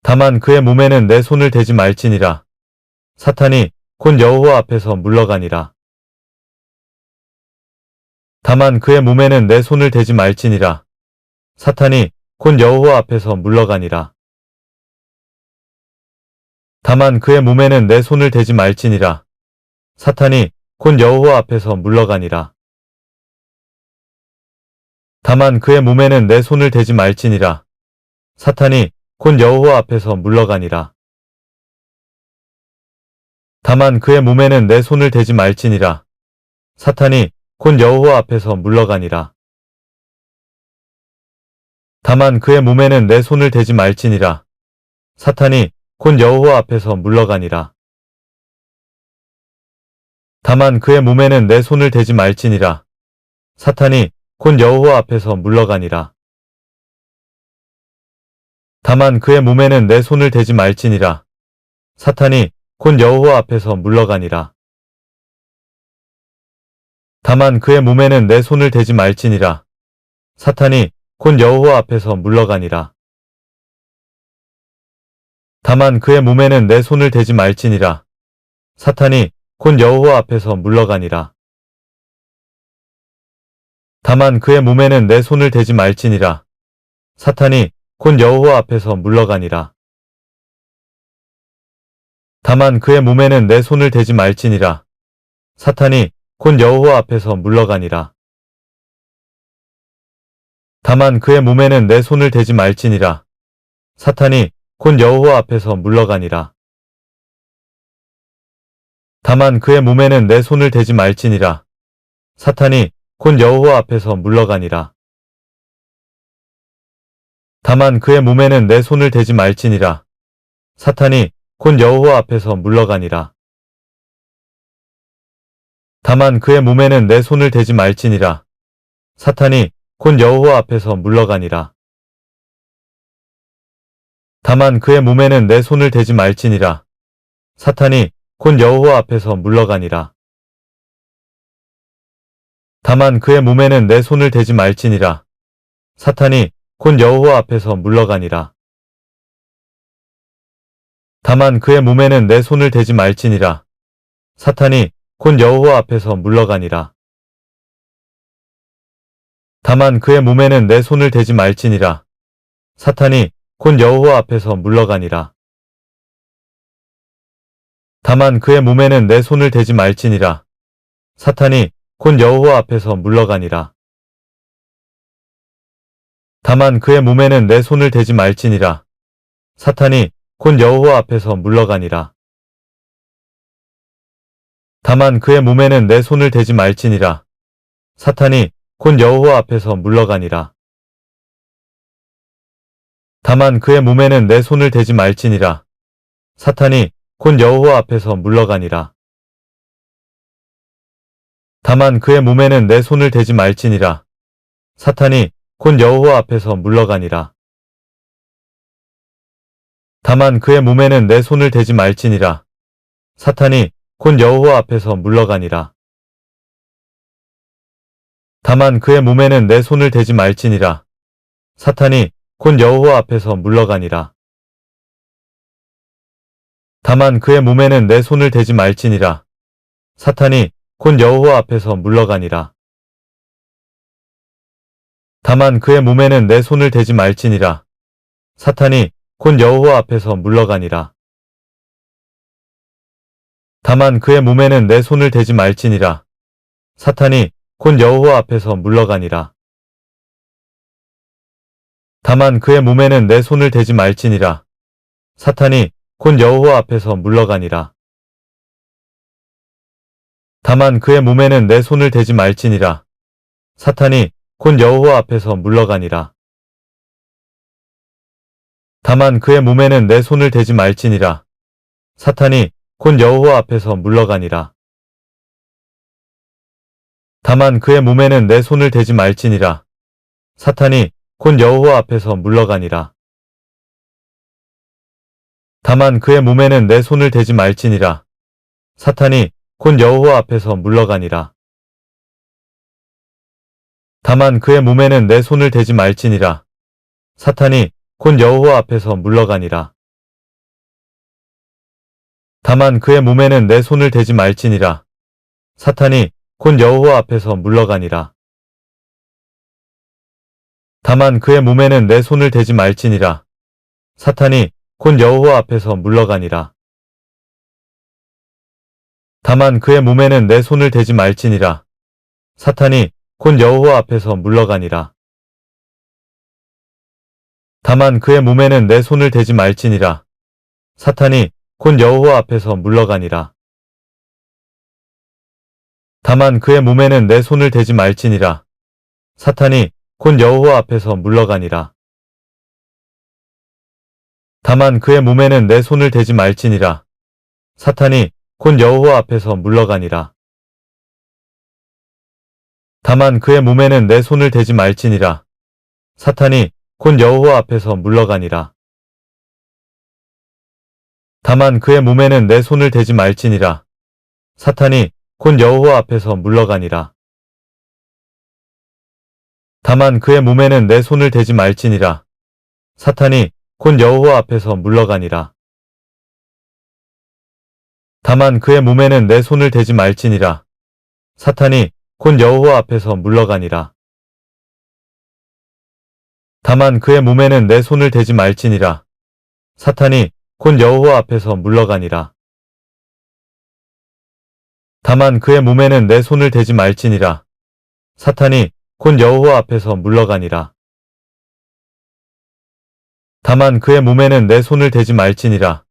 다만 그의 몸에는 내 손을 대지 말지니라. 사탄이 곧 여호와 앞에서 물러가니라. 다만 그의 몸에는 내 손을 대지 말지니라. 사탄이 곧 여호와 앞에서 물러가니라. 다만 그의 몸에는 내 손을 대지 말지니라. 사탄이 곧 여호와 앞에서 물러가니라. 다만 그의 몸에는 내 손을 대지 말지니라. 사탄이 곧 여호와 앞에서 물러가니라. 다만 그의 몸에는 내 손을 대지 말지니라. 사탄이 곧 여호와 앞에서 물러가니라. 다만 그의 몸에는 내 손을 대지 말지니라. 사탄이 곧 여호와 앞에서 물러가니라. 다만 그의 몸에는 내 손을 대지 말지니라. 사탄이 곧 여호와 앞에서 물러가니라. 다만 그의 몸에는 내 손을 대지 말지니라. 사탄이 곧 여호와 앞에서 물러가니라. 다만 그의 몸에는 내 손을 대지 말지니라. 사탄이 곧 여호와 앞에서 물러가니라. 다만 그의 몸에는 내 손을 대지 말지니라. 사탄이 곧 여호와 앞에서 물러가니라. 다만 그의 몸에는 내 손을 대지 말지니라. 사탄이 곧 여호와 앞에서 물러가니라. 다만 그의 몸에는 내 손을 대지 말지니라. 사탄이 곧 여호와 앞에서 물러가니라. 다만 그의 몸에는 내 손을 대지 말지니라. 사탄이 곧 여호와 앞에서 물러가니라. 다만 그의 몸에는 내 손을 대지 말지니라. 사탄이 곧 여호와 앞에서 물러가니라. 다만 그의 몸에는 내 손을 대지 말지니라. 사탄이 곧 여호와 앞에서 물러가니라. 다만 그의 몸에는 내 손을 대지 말지니라. 사탄이 곧 여호와 앞에서 물러가니라. 다만 그의 몸에는 내 손을 대지 말지니라. 사탄이 곧 여호와 앞에서 물러가니라. 다만 그의 몸에는 내 손을 대지 말지니라. 사탄이 곧 여호와 앞에서 물러가니라. 다만 그의 몸에는 내 손을 대지 말지니라. 사탄이 곧 여호와 앞에서 물러가니라. 다만 그의 몸에는 내 손을 대지 말지니라. 사탄이 곧 여호와 앞에서 물러가니라. 다만 그의 몸에는 내 손을 대지 말지니라. 사탄이 곧 여호와 앞에서 물러가니라. 다만 그의 몸에는 내 손을 대지 말지니라. 사탄이 곧 여호와 앞에서 물러가니라. 다만 그의 몸에는 내 손을 대지 말지니라. 사탄이 곧 여호와 앞에서 물러가니라. 다만 그의 몸에는 내 손을 대지 말지니라. 사탄이 곧 여호와 앞에서 물러가니라. 다만 그의 몸에는 내 손을 대지 말지니라. 사탄이 곧 여호와 앞에서 물러가니라. 다만 그의 몸에는 내 손을 대지 말지니라. 사탄이 곧 여호와 앞에서 물러가니라. 다만 그의 몸에는 내 손을 대지 말지니라. 사탄이 곧 여호와 앞에서 물러가니라. 다만 그의 몸에는 내 손을 대지 말지니라. 사탄이 곧 여호와 앞에서 물러가니라. 다만 그의 몸에는 내 손을 대지 말지니라. 사탄이 곧 여호와 앞에서 물러가니라. 다만 그의 몸에는 내 손을 대지 말지니라. 사탄이 곧 여호와 앞에서 물러가니라. 다만 그의 몸에는 내 손을 대지 말지니라. 사탄이 곧 여호와 앞에서 물러가니라. 다만 그의 몸에는 내 손을 대지 말지니라. 사탄이 곧 여호와 앞에서 물러가니라. 다만 그의 몸에는 내 손을 대지 말지니라. 사탄이 곧 여호와 앞에서 물러가니라. 다만 그의 몸에는 내 손을 대지 말지니라. 사탄이 곧 여호와 앞에서 물러가니라. 다만 그의 몸에는 내 손을 대지 말지니라. 사탄이 곧 여호와 앞에서 물러가니라. 다만 그의 몸에는 내 손을 대지 말지니라. 사탄이 곧 여호와 앞에서 물러가니라. 다만 그의 몸에는 내 손을 대지 말지니라. 사탄이 곧 여호와 앞에서 물러가니라. 다만 그의 몸에는 내 손을 대지 말지니라. 사탄이 곧 여호와 앞에서 물러가니라. 다만 그의 몸에는 내 손을 대지 말지니라. 사탄이 곧 여호와 앞에서 물러가니라. 다만 그의 몸에는 내 손을 대지 말지니라. 사탄이 곧 여호와 앞에서 물러가니라. 다만 그의 몸에는 내 손을 대지 말지니라. 사탄이 곧 여호와 앞에서 물러가니라. 다만 그의 몸에는 내 손을 대지 말지니라. 사탄이 곧 여호와 앞에서 물러가니라. 다만 그의 몸에는 내 손을 대지 말지니라. 사탄이 곧 여호와 앞에서 물러가니라. 다만 그의 몸에는 내 손을 대지 말지니라. 사탄이 곧 여호와 앞에서 물러가니라. 다만 그의 몸에는 내 손을 대지 말지니라. 사탄이 곧 여호와 앞에서 물러가니라. 다만 그의 몸에는 내 손을 대지 말지니라. 사탄이 곧 여호와 앞에서 물러가니라. 다만 그의 몸에는 내 손을 대지 말지니라. 사탄이 곧 여호와 앞에서 물러가니라. 다만 그의 몸에는 내 손을 대지 말지니라. 사탄이 곧 여호와 앞에서 물러가니라. 다만 그의 몸에는 내 손을 대지 말지니라.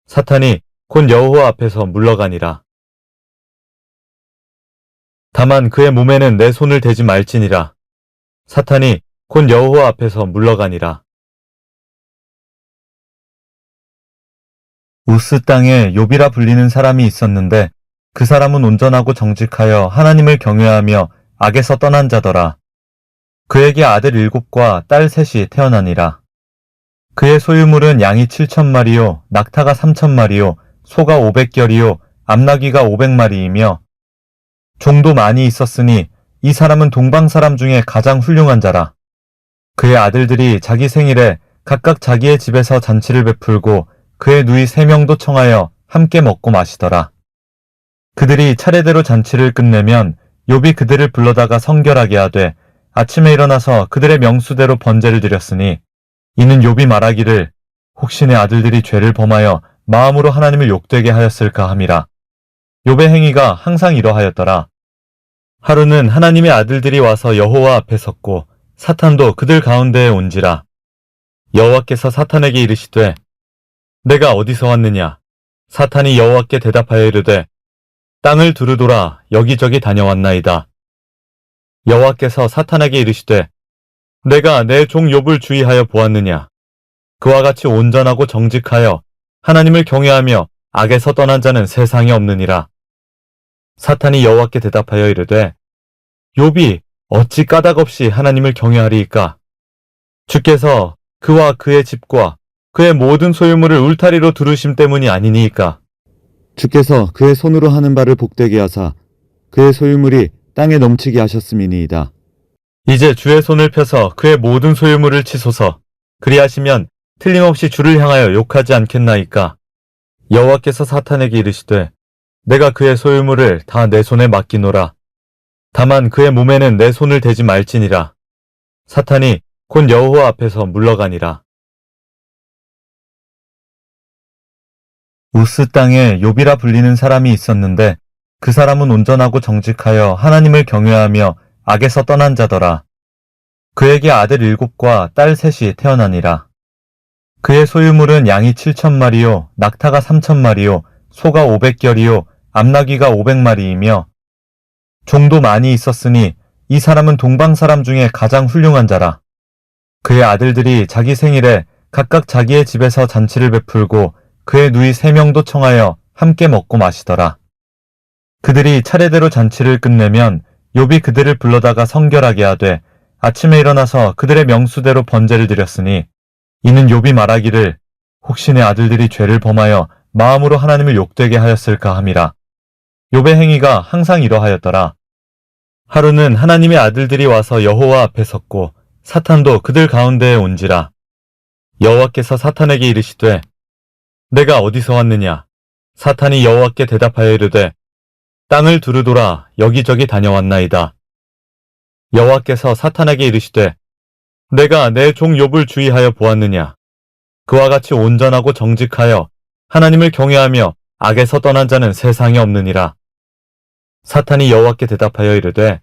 사탄이 곧 여호와 앞에서 물러가니라. 다만 그의 몸에는 내 손을 대지 말지니라. 사탄이 곧 여호와 앞에서 물러가니라. 우스 땅에 욥이라 불리는 사람이 있었는데 그 사람은 온전하고 정직하여 하나님을 경외하며 악에서 떠난 자더라. 그에게 아들 7과 딸 3이 태어나니라. 그의 소유물은 양이 7,000마리요, 낙타가 3,000마리요, 소가 500결이요, 암나귀가 500마리이며 종도 많이 있었으니 이 사람은 동방 사람 중에 가장 훌륭한 자라. 그의 아들들이 자기 생일에 각각 자기의 집에서 잔치를 베풀고 그의 누이 3명도 청하여 함께 먹고 마시더라. 그들이 차례대로 잔치를 끝내면 욥이 그들을 불러다가 성결하게 하되 아침에 일어나서 그들의 명수대로 번제를 드렸으니 이는 욥이 말하기를 혹시 내 아들들이 죄를 범하여 마음으로 하나님을 욕되게 하였을까 함이라. 욥의 행위가 항상 이러하였더라. 하루는 하나님의 아들들이 와서 여호와 앞에 섰고 사탄도 그들 가운데에 온지라. 여호와께서 사탄에게 이르시되 내가 어디서 왔느냐? 사탄이 여호와께 대답하여 이르되 땅을 두루돌아 여기저기 다녀왔나이다. 여호와께서 사탄에게 이르시되 내가 내 종 욥을 주의하여 보았느냐? 그와 같이 온전하고 정직하여 하나님을 경외하며 악에서 떠난 자는 세상에 없느니라. 사탄이 여호와께 대답하여 이르되 욥이 어찌 까닭없이 하나님을 경외하리이까? 주께서 그와 그의 집과 그의 모든 소유물을 울타리로 두르심 때문이 아니니이까? 주께서 그의 손으로 하는 바를 복되게 하사 그의 소유물이 땅에 넘치게 하셨음이니이다. 이제 주의 손을 펴서 그의 모든 소유물을 치소서. 그리하시면 틀림없이 주를 향하여 욕하지 않겠나이까? 여호와께서 사탄에게 이르시되 내가 그의 소유물을 다 내 손에 맡기노라. 다만 그의 몸에는 내 손을 대지 말지니라. 사탄이 곧 여호와 앞에서 물러가니라. 우스 땅에 욥이라 불리는 사람이 있었는데 그 사람은 온전하고 정직하여 하나님을 경외하며 악에서 떠난 자더라. 그에게 아들 7과 딸 3이 태어나니라. 그의 소유물은 양이 7,000마리요, 낙타가 3,000마리요, 소가 500결이요, 암나귀가 500마리이며 종도 많이 있었으니 이 사람은 동방 사람 중에 가장 훌륭한 자라. 그의 아들들이 자기 생일에 각각 자기의 집에서 잔치를 베풀고 그의 누이 3명도 청하여 함께 먹고 마시더라. 그들이 차례대로 잔치를 끝내면 욥이 그들을 불러다가 성결하게 하되 아침에 일어나서 그들의 명수대로 번제를 드렸으니 이는 욥이 말하기를 혹시 내 아들들이 죄를 범하여 마음으로 하나님을 욕되게 하였을까 함이라. 욥의 행위가 항상 이러하였더라. 하루는 하나님의 아들들이 와서 여호와 앞에 섰고 사탄도 그들 가운데에 온지라. 여호와께서 사탄에게 이르시되 내가 어디서 왔느냐? 사탄이 여호와께 대답하여 이르되 땅을 두루돌아 여기저기 다녀왔나이다. 여호와께서 사탄에게 이르시되 내가 내 종 욥을 주의하여 보았느냐. 그와 같이 온전하고 정직하여 하나님을 경외하며 악에서 떠난 자는 세상에 없느니라. 사탄이 여호와께 대답하여 이르되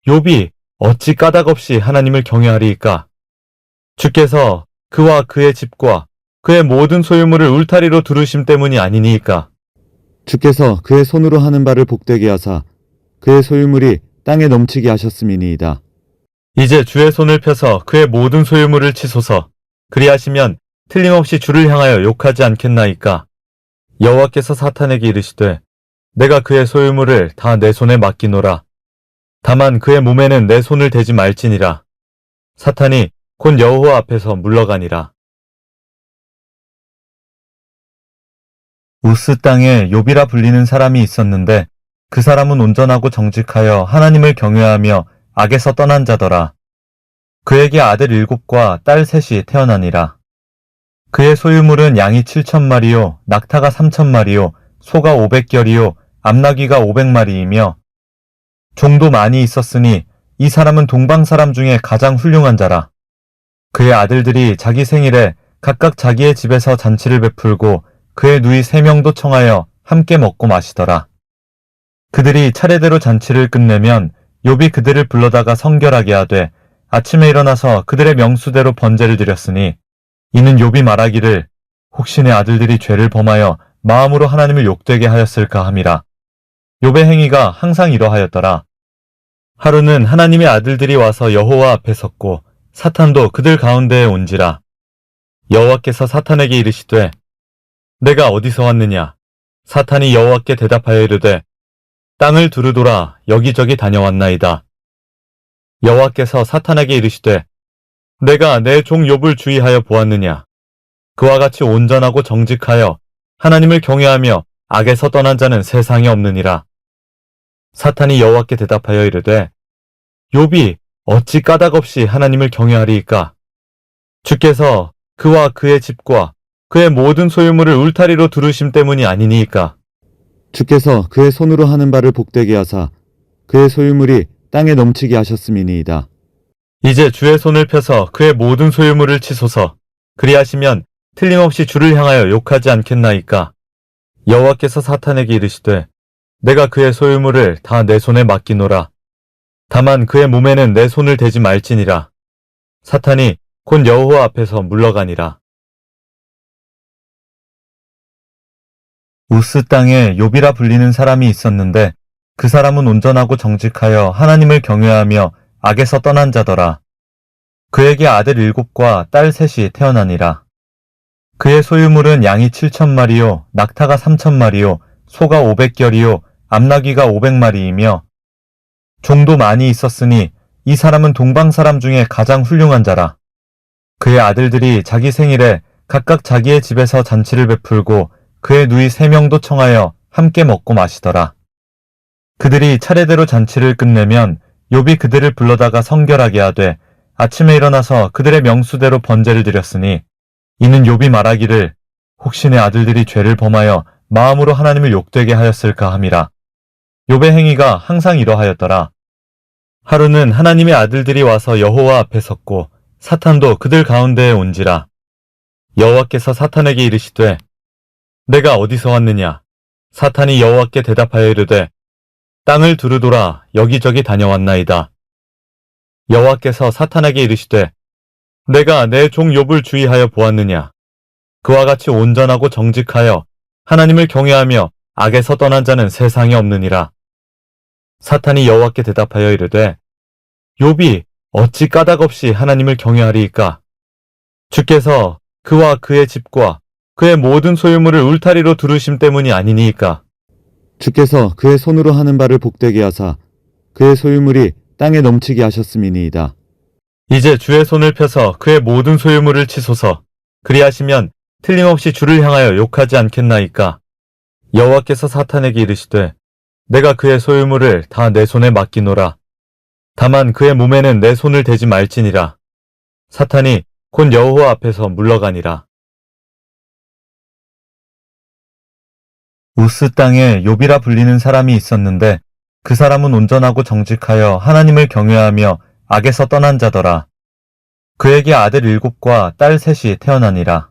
욥이 어찌 까닭없이 하나님을 경외하리이까. 주께서 그와 그의 집과 그의 모든 소유물을 울타리로 두르심 때문이 아니니이까. 주께서 그의 손으로 하는 바를 복되게 하사 그의 소유물이 땅에 넘치게 하셨음이니이다. 이제 주의 손을 펴서 그의 모든 소유물을 치소서. 그리하시면 틀림없이 주를 향하여 욕하지 않겠나이까. 여호와께서 사탄에게 이르시되 내가 그의 소유물을 다 내 손에 맡기노라. 다만 그의 몸에는 내 손을 대지 말지니라. 사탄이 곧 여호와 앞에서 물러가니라. 우스 땅에 욥이라 불리는 사람이 있었는데 그 사람은 온전하고 정직하여 하나님을 경외하며 악에서 떠난 자더라. 그에게 아들 7과 딸 3이 태어나니라. 그의 소유물은 양이 7,000마리요, 낙타가 3,000마리요, 소가 500결이요, 암나귀가 500마리이며 종도 많이 있었으니 이 사람은 동방 사람 중에 가장 훌륭한 자라. 그의 아들들이 자기 생일에 각각 자기의 집에서 잔치를 베풀고 그의 누이 3명도 청하여 함께 먹고 마시더라. 그들이 차례대로 잔치를 끝내면 욥이 그들을 불러다가 성결하게 하되 아침에 일어나서 그들의 명수대로 번제를 드렸으니 이는 욥이 말하기를 혹시 내 아들들이 죄를 범하여 마음으로 하나님을 욕되게 하였을까 함이라. 욥의 행위가 항상 이러하였더라. 하루는 하나님의 아들들이 와서 여호와 앞에 섰고 사탄도 그들 가운데에 온지라. 여호와께서 사탄에게 이르시되 내가 어디서 왔느냐. 사탄이 여호와께 대답하여 이르되 땅을 두루돌아 여기저기 다녀왔나이다. 여호와께서 사탄에게 이르시되 내가 내 종 욥을 주의하여 보았느냐. 그와 같이 온전하고 정직하여 하나님을 경외하며 악에서 떠난 자는 세상에 없느니라. 사탄이 여호와께 대답하여 이르되 욥이 어찌 까닭없이 하나님을 경외하리이까. 주께서 그와 그의 집과 그의 모든 소유물을 울타리로 두르심 때문이 아니니이까. 주께서 그의 손으로 하는 바를 복되게 하사 그의 소유물이 땅에 넘치게 하셨음이니이다. 이제 주의 손을 펴서 그의 모든 소유물을 치소서. 그리하시면 틀림없이 주를 향하여 욕하지 않겠나이까. 여호와께서 사탄에게 이르시되 내가 그의 소유물을 다 내 손에 맡기노라. 다만 그의 몸에는 내 손을 대지 말지니라. 사탄이 곧 여호와 앞에서 물러가니라. 우스 땅에 욥이라 불리는 사람이 있었는데 그 사람은 온전하고 정직하여 하나님을 경외하며 악에서 떠난 자더라. 그에게 아들 7과 딸 3이 태어나니라. 그의 소유물은 양이 7,000마리요, 낙타가 3,000마리요, 소가 500결이요, 암나귀가 500마리이며 종도 많이 있었으니 이 사람은 동방 사람 중에 가장 훌륭한 자라. 그의 아들들이 자기 생일에 각각 자기의 집에서 잔치를 베풀고 그의 누이 3명도 청하여 함께 먹고 마시더라. 그들이 차례대로 잔치를 끝내면 욥이 그들을 불러다가 성결하게 하되 아침에 일어나서 그들의 명수대로 번제를 드렸으니 이는 욥이 말하기를 혹시 내 아들들이 죄를 범하여 마음으로 하나님을 욕되게 하였을까 함이라. 욥의 행위가 항상 이러하였더라. 하루는 하나님의 아들들이 와서 여호와 앞에 섰고 사탄도 그들 가운데에 온지라. 여호와께서 사탄에게 이르시되 내가 어디서 왔느냐. 사탄이 여호와께 대답하여 이르되 땅을 두루돌아 여기저기 다녀왔나이다. 여호와께서 사탄에게 이르시되 내가 내 종 욥을 주의하여 보았느냐. 그와 같이 온전하고 정직하여 하나님을 경외하며 악에서 떠난 자는 세상에 없느니라. 사탄이 여호와께 대답하여 이르되 욥이 어찌 까닭없이 하나님을 경외하리이까. 주께서 그와 그의 집과 그의 모든 소유물을 울타리로 두르심 때문이 아니니이까. 주께서 그의 손으로 하는 바를 복되게 하사 그의 소유물이 땅에 넘치게 하셨음이니이다. 이제 주의 손을 펴서 그의 모든 소유물을 치소서. 그리하시면 틀림없이 주를 향하여 욕하지 않겠나이까. 여호와께서 사탄에게 이르시되 내가 그의 소유물을 다 내 손에 맡기노라. 다만 그의 몸에는 내 손을 대지 말지니라. 사탄이 곧 여호와 앞에서 물러가니라. 우스 땅에 욥이라 불리는 사람이 있었는데 그 사람은 온전하고 정직하여 하나님을 경외하며 악에서 떠난 자더라. 그에게 아들 7과 딸 3이 태어나니라.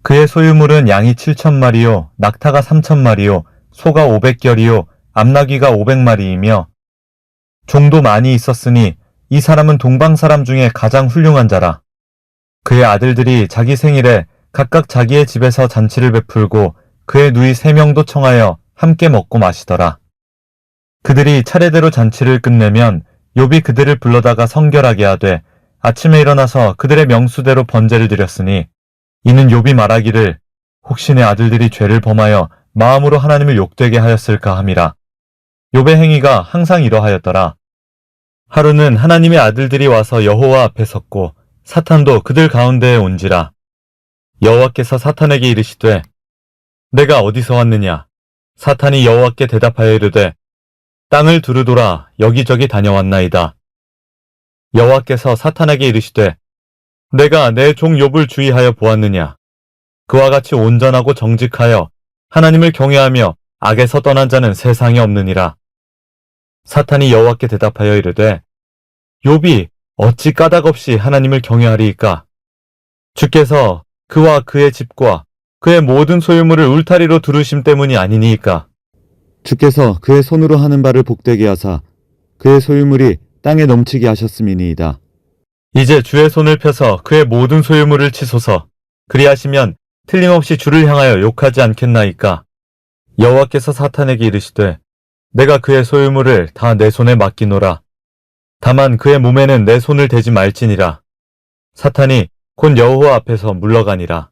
그의 소유물은 양이 7,000마리요, 낙타가 3,000마리요, 소가 500결이요, 암나귀가 500마리이며 종도 많이 있었으니 이 사람은 동방 사람 중에 가장 훌륭한 자라. 그의 아들들이 자기 생일에 각각 자기의 집에서 잔치를 베풀고 그의 누이 3명도 청하여 함께 먹고 마시더라. 그들이 차례대로 잔치를 끝내면 욥이 그들을 불러다가 성결하게 하되 아침에 일어나서 그들의 명수대로 번제를 드렸으니 이는 욥이 말하기를 혹시 내 아들들이 죄를 범하여 마음으로 하나님을 욕되게 하였을까 함이라. 욥의 행위가 항상 이러하였더라. 하루는 하나님의 아들들이 와서 여호와 앞에 섰고 사탄도 그들 가운데에 온지라. 여호와께서 사탄에게 이르시되 내가 어디서 왔느냐? 사탄이 여호와께 대답하여 이르되 땅을 두루돌아 여기저기 다녀왔나이다. 여호와께서 사탄에게 이르시되 내가 내 종 욥을 주의하여 보았느냐? 그와 같이 온전하고 정직하여 하나님을 경외하며 악에서 떠난 자는 세상에 없느니라. 사탄이 여호와께 대답하여 이르되 욥이 어찌 까닭없이 하나님을 경외하리이까? 주께서 그와 그의 집과 그의 모든 소유물을 울타리로 두르심 때문이 아니니이까? 주께서 그의 손으로 하는 바를 복되게 하사 그의 소유물이 땅에 넘치게 하셨음이니이다. 이제 주의 손을 펴서 그의 모든 소유물을 치소서. 그리하시면 틀림없이 주를 향하여 욕하지 않겠나이까? 여호와께서 사탄에게 이르시되 내가 그의 소유물을 다 내 손에 맡기노라. 다만 그의 몸에는 내 손을 대지 말지니라. 사탄이 곧 여호와 앞에서 물러가니라.